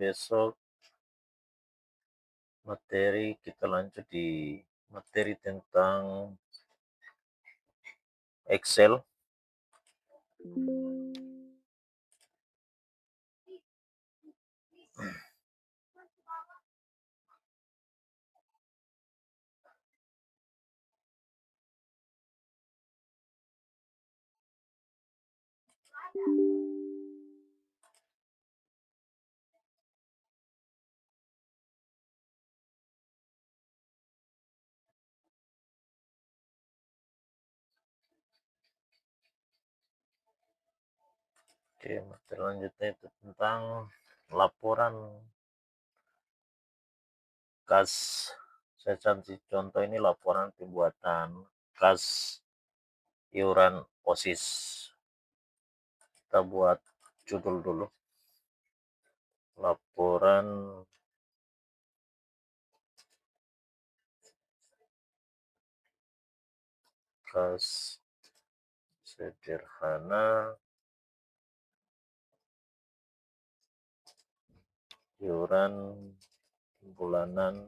besok materi kita lanjut di materi tentang Excel. Oke, materi lanjutnya itu tentang laporan kas. Saya kasih contoh ini laporan pembuatan kas iuran OSIS. Kita buat judul dulu. Laporan kas sederhana iuran bulanan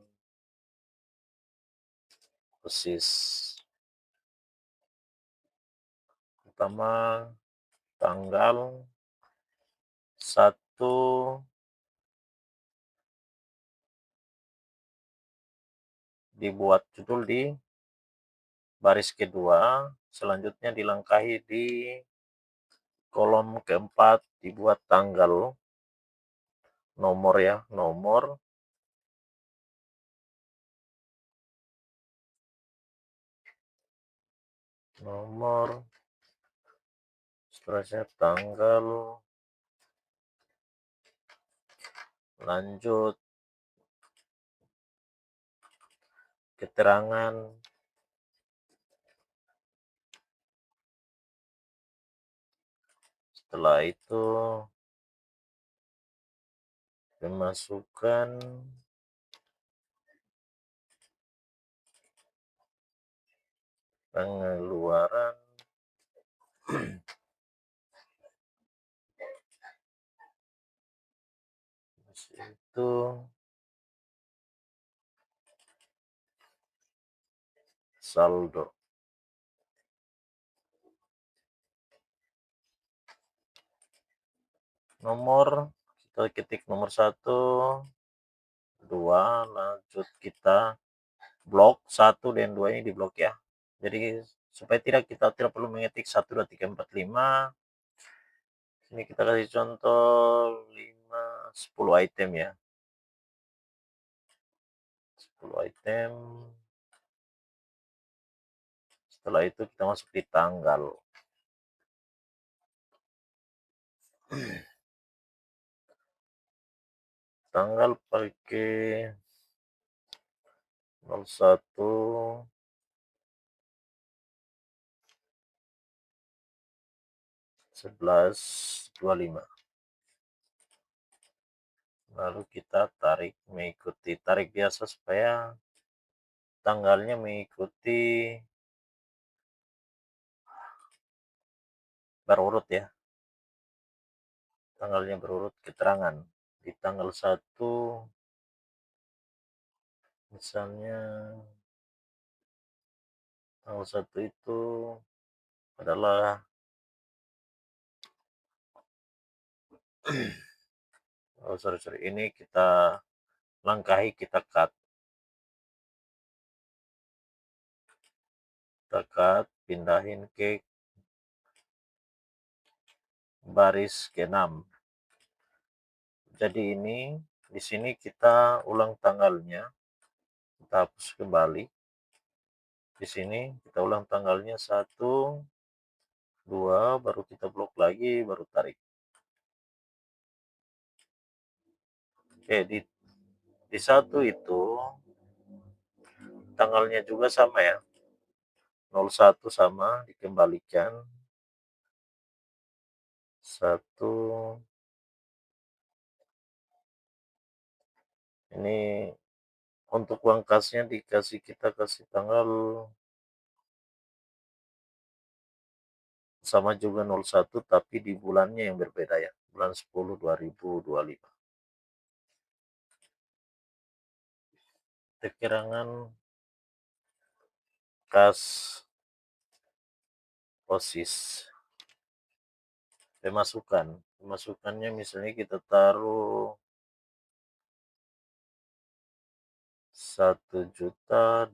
OSIS. Pertama, tanggal 1 dibuat judul di baris kedua, selanjutnya dilangkahi di kolom keempat dibuat tanggal, nomor ya, nomor, seterusnya tanggal, lanjut keterangan, setelah itu pemasukan, pengeluaran, itu saldo. Nomor, kita ketik nomor 1, 2, lanjut kita blok 1 dan 2 ini di blok ya. Jadi supaya kita tidak perlu mengetik 1, 2, 3, 4, 5. Ini kita kasih contoh 5, 10 item ya. 10 item. Setelah itu kita masuk di tanggal. Tanggal pakai 01 11 25. Lalu kita tarik mengikuti tarik biasa supaya tanggalnya mengikuti berurut ya. Tanggalnya berurut keterangan. Di tanggal 1 misalnya tanggal 1 itu adalah oh sorry, ini kita langkahi, kita cut, pindahin ke baris ke-6. Jadi ini di sini kita ulang tanggalnya, kita hapus kembali. Di sini kita ulang tanggalnya 1, 2, baru kita blok lagi, baru tarik. Oke, di 1 itu tanggalnya juga sama ya. 01 sama dikembalikan. 1 ini untuk uang kasnya kita kasih tanggal sama juga 01 tapi di bulannya yang berbeda ya. Bulan 10 2025. Keterangan kas OSIS. Pemasukannya misalnya kita taruh 1.200.000.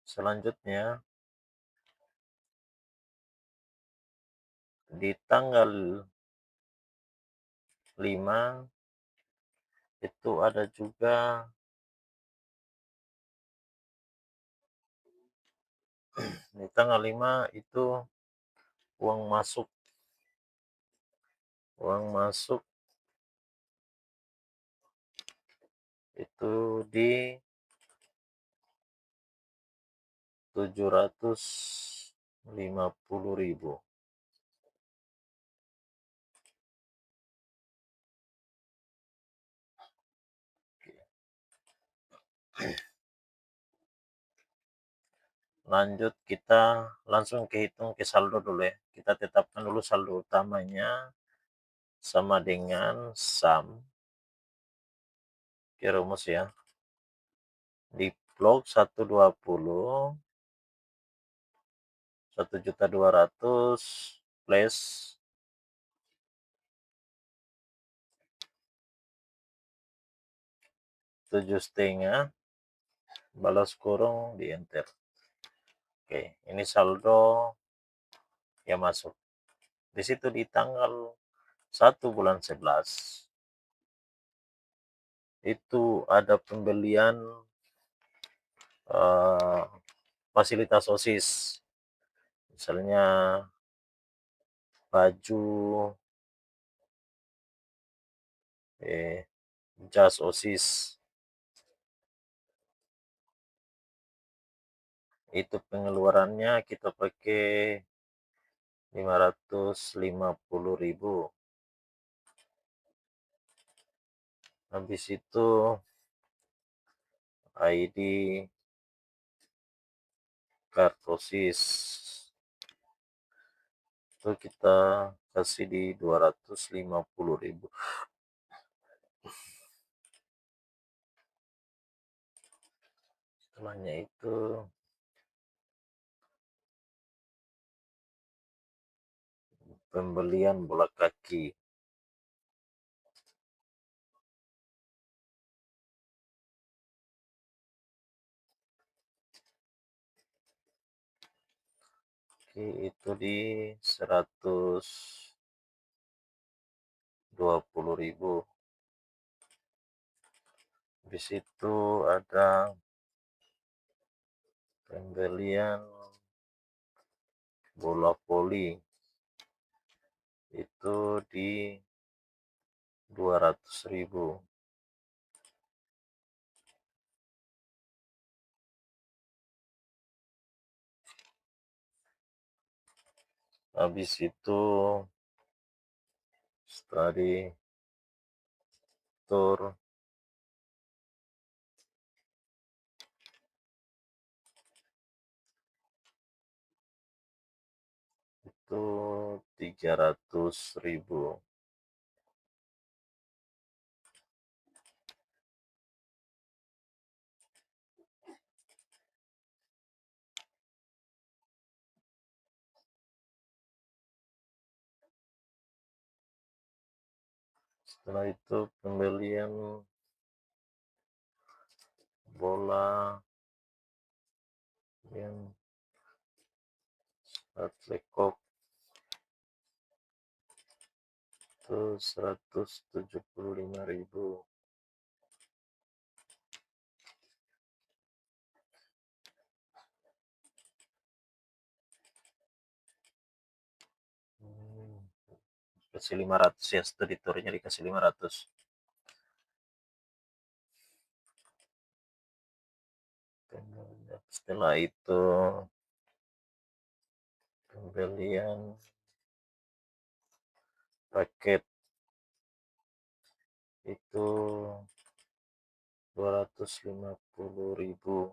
Selanjutnya di tanggal 5 itu ada juga di tanggal 5 itu uang masuk itu di 750.000. Lanjut, kita langsung hitung ke saldo dulu ya. Kita tetapkan dulu saldo utamanya sama dengan sum. Oke, rumus ya. Di blok 120, 1.200.000 plus 7,5 balas kurung di enter. Oke, ini saldo yang masuk. Di situ di tanggal 1 bulan 11 itu ada pembelian fasilitas OSIS. Misalnya baju, jas OSIS. Itu pengeluarannya kita pakai 550.000. Habis itu ID kartosis itu kita kasih di 250.000. Setelahnya itu pembelian bola kaki. Oke, itu di 120.000. Di situ ada pembelian bola voli itu di 200.000. Habis itu tadi tur itu 300.000. Setelah itu pembelian bola yang lekok itu 175.000. Kasih 500 ya, editornya dikasih 500. Setelah itu pembelian paket itu 250.000.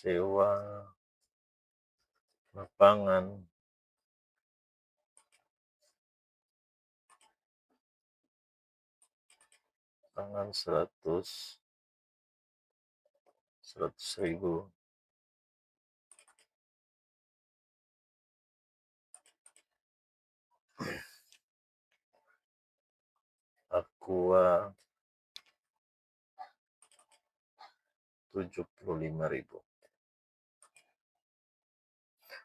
sewa lapangan tangan 100.000. Aqua 75.000.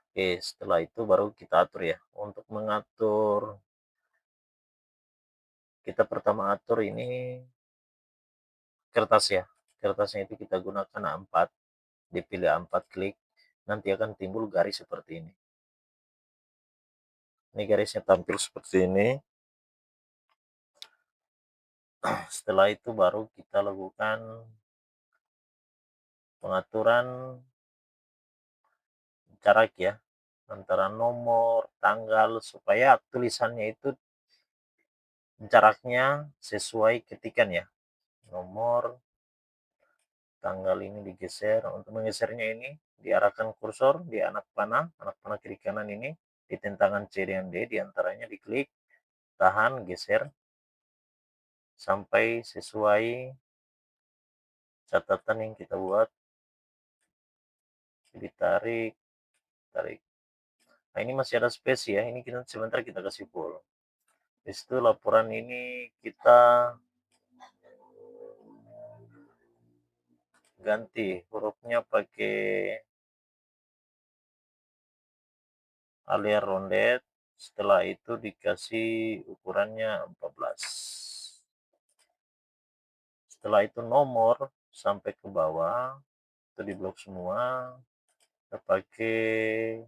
Oke, setelah itu baru kita atur ya. Untuk mengatur, kita pertama atur ini kertas ya. Kertasnya itu kita gunakan A4, dipilih A4, klik, nanti akan timbul garis seperti ini. Ini garisnya tampil seperti ini. Setelah itu baru kita lakukan pengaturan jarak ya, antara nomor, tanggal, supaya tulisannya itu jaraknya sesuai ketikan ya. Nomor, tanggal ini digeser. Untuk menggesernya ini diarahkan kursor di anak panah kiri kanan ini, di tentangan C dengan D, diantaranya diklik, tahan, geser, sampai sesuai catatan yang kita buat, ditarik, tarik. Nah, ini masih ada space ya, ini kita sebentar kita kasih full. Di situ laporan ini kita ganti hurufnya pakai alias rondet. Setelah itu dikasih ukurannya 14. Setelah itu nomor sampai ke bawah itu di blok semua. Kita pakai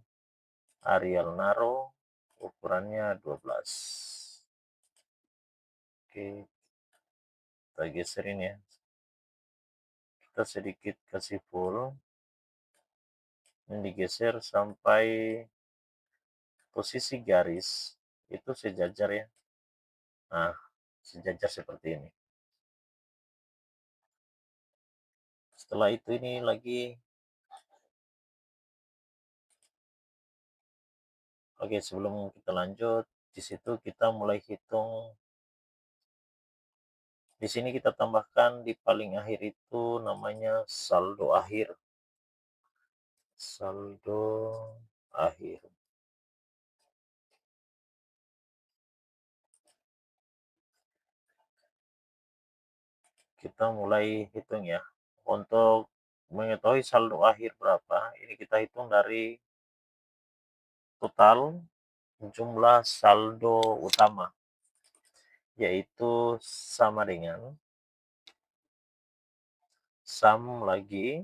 Arial Naro, ukurannya 12. Oke, kita geserin ya. Kita sedikit kasih full. Ini digeser sampai posisi garis itu sejajar ya. Nah, sejajar seperti ini. Setelah itu ini lagi, oke, sebelum kita lanjut, di situ kita mulai hitung. Di sini kita tambahkan di paling akhir itu namanya saldo akhir. Saldo akhir. Kita mulai hitung ya. Untuk mengetahui saldo akhir berapa, ini kita hitung dari total jumlah saldo utama, yaitu sama dengan sum lagi,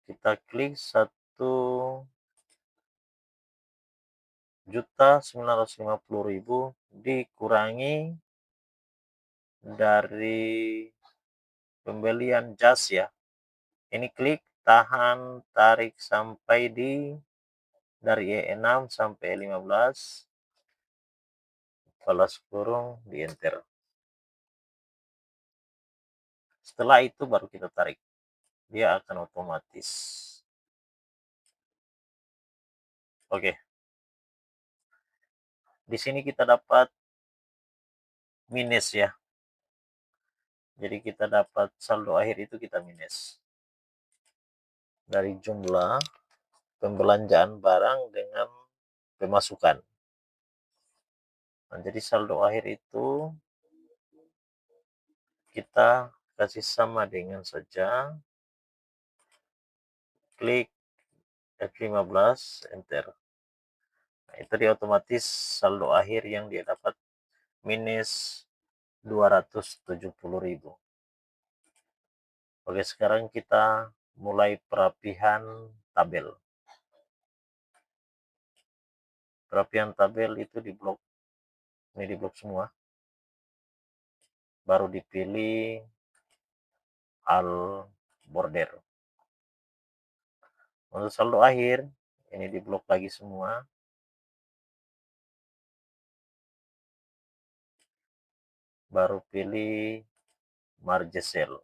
kita klik 1.950.000 dikurangi dari pembelian jas ya. Ini klik, tahan, tarik sampai dari E6 sampai E15, balas kurung, di enter. Setelah itu baru kita tarik. Dia akan otomatis. Oke. Di sini kita dapat minus ya. Jadi kita dapat saldo akhir itu kita minus. Dari jumlah pembelanjaan barang dengan pemasukan. Nah, jadi saldo akhir itu kita kasih sama dengan saja, klik F15, enter. Nah, itu dia otomatis saldo akhir yang dia dapat minus 270.000. Oke, sekarang kita mulai perapihan tabel. Perapihan tabel itu di blok, ini di blok semua. Baru dipilih al border. Untuk saldo akhir, ini di blok lagi semua. Baru pilih marge sale.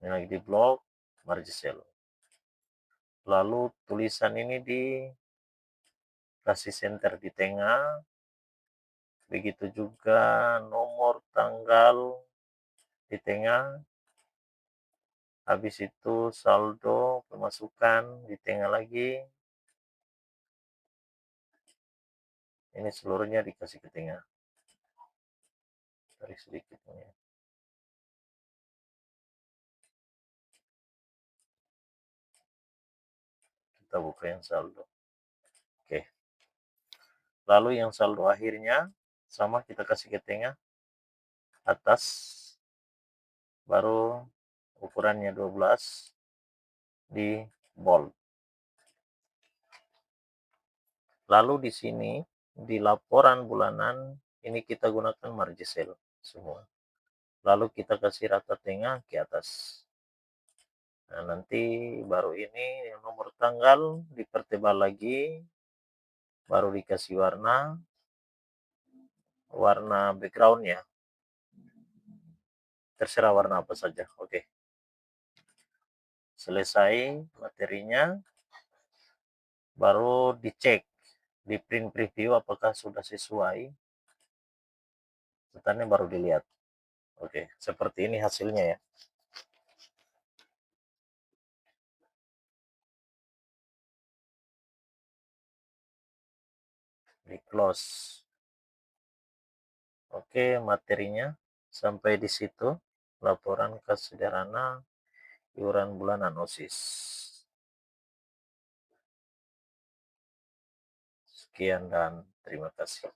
Ini lagi di blok, margin sell. Lalu tulisan ini dikasih center di tengah. Begitu juga nomor tanggal di tengah. Habis itu saldo pemasukan di tengah lagi. Ini seluruhnya dikasih ke tengah. Tarik sedikit ini. Kita buka yang saldo. Oke. Lalu yang saldo akhirnya sama, kita kasih ke tengah atas, baru ukurannya 12 di bold. Lalu di sini di laporan bulanan ini kita gunakan margin sell semua. Lalu kita kasih rata tengah ke atas. Nah, nanti baru ini yang nomor tanggal dipertebal lagi, baru dikasih warna backgroundnya, terserah warna apa saja. Oke, selesai materinya, baru dicek di print preview apakah sudah sesuai, datanya baru dilihat. Oke, seperti ini hasilnya ya. Di close. Oke, materinya sampai di situ. Laporan kas sederhana iuran bulanan OSIS. Sekian dan terima kasih.